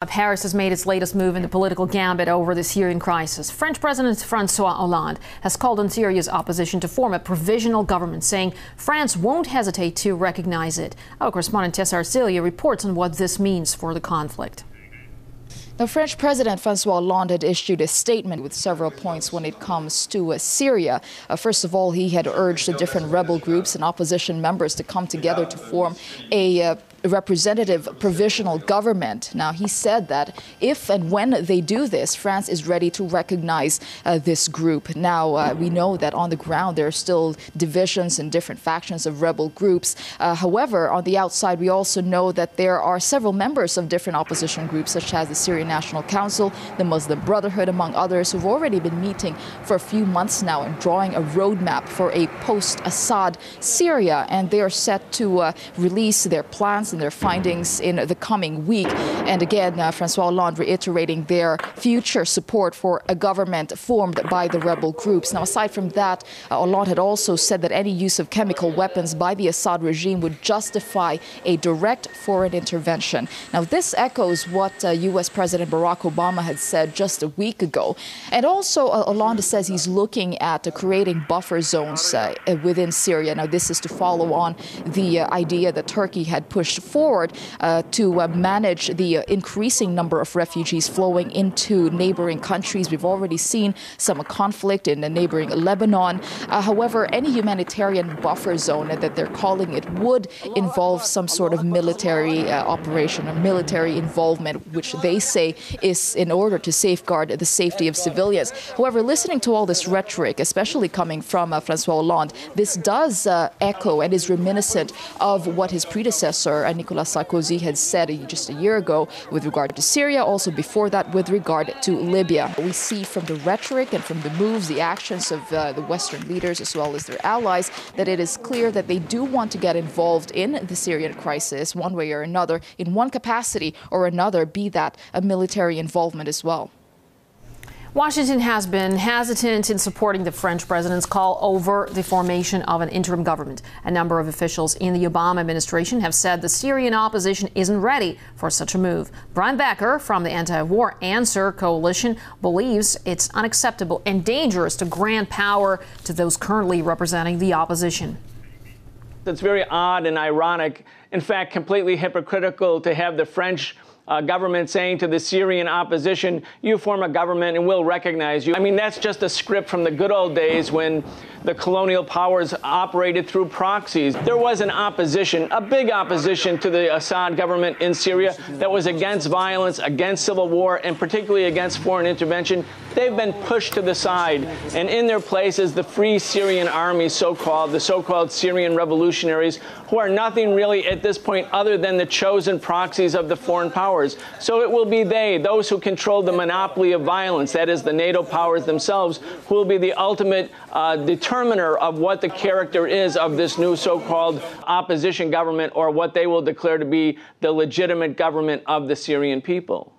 Paris has made its latest move in the political gambit over the Syrian crisis. French President Francois Hollande has called on Syria's opposition to form a provisional government, saying France won't hesitate to recognize it. Our correspondent Tessa Arcelia reports on what this means for the conflict. Now, French President Francois Hollande had issued a statement with several points when it comes to Syria. First of all, he had urged the different rebel groups and opposition members to come together to form a representative provisional government. Now, he said that if and when they do this, France is ready to recognize this group. Now, we know that on the ground there are still divisions and different factions of rebel groups. However, on the outside, we also know that there are several members of different opposition groups, such as the Syrian National Council, the Muslim Brotherhood, among others, who've already been meeting for a few months now and drawing a roadmap for a post-Assad Syria. And they are set to release their plans and their findings in the coming week. And again, Francois Hollande reiterating their future support for a government formed by the rebel groups. Now, aside from that, Hollande had also said that any use of chemical weapons by the Assad regime would justify a direct foreign intervention. Now, this echoes what U.S. President Barack Obama had said just a week ago. And also, Hollande says he's looking at creating buffer zones within Syria. Now, this is to follow on the idea that Turkey had pushed forward to manage the increasing number of refugees flowing into neighboring countries. We've already seen some conflict in the neighboring Lebanon. However, any humanitarian buffer zone that they're calling it would involve some sort of military operation or military involvement, which they say is in order to safeguard the safety of civilians. However, listening to all this rhetoric, especially coming from Francois Hollande, this does echo and is reminiscent of what his predecessor, Nicolas Sarkozy, had said just a year ago with regard to Syria, also before that with regard to Libya. We see from the rhetoric and from the moves, the actions of the Western leaders as well as their allies, that it is clear that they do want to get involved in the Syrian crisis one way or another, in one capacity or another, be that a military involvement as well. Washington has been hesitant in supporting the French president's call over the formation of an interim government. A number of officials in the Obama administration have said the Syrian opposition isn't ready for such a move. Brian Becker from the Anti-War Answer Coalition believes it's unacceptable and dangerous to grant power to those currently representing the opposition. It's very odd and ironic, in fact, completely hypocritical to have the French government saying to the Syrian opposition, you form a government and we'll recognize you. I mean, that's just a script from the good old days when the colonial powers operated through proxies. There was an opposition, a big opposition to the Assad government in Syria that was against violence, against civil war, and particularly against foreign intervention. They've been pushed to the side, and in their place is the Free Syrian Army, the so-called Syrian revolutionaries, who are nothing really at this point other than the chosen proxies of the foreign powers. So it will be those who control the monopoly of violence, that is the NATO powers themselves, who will be the ultimate determiner of what the character is of this new so-called opposition government, or what they will declare to be the legitimate government of the Syrian people.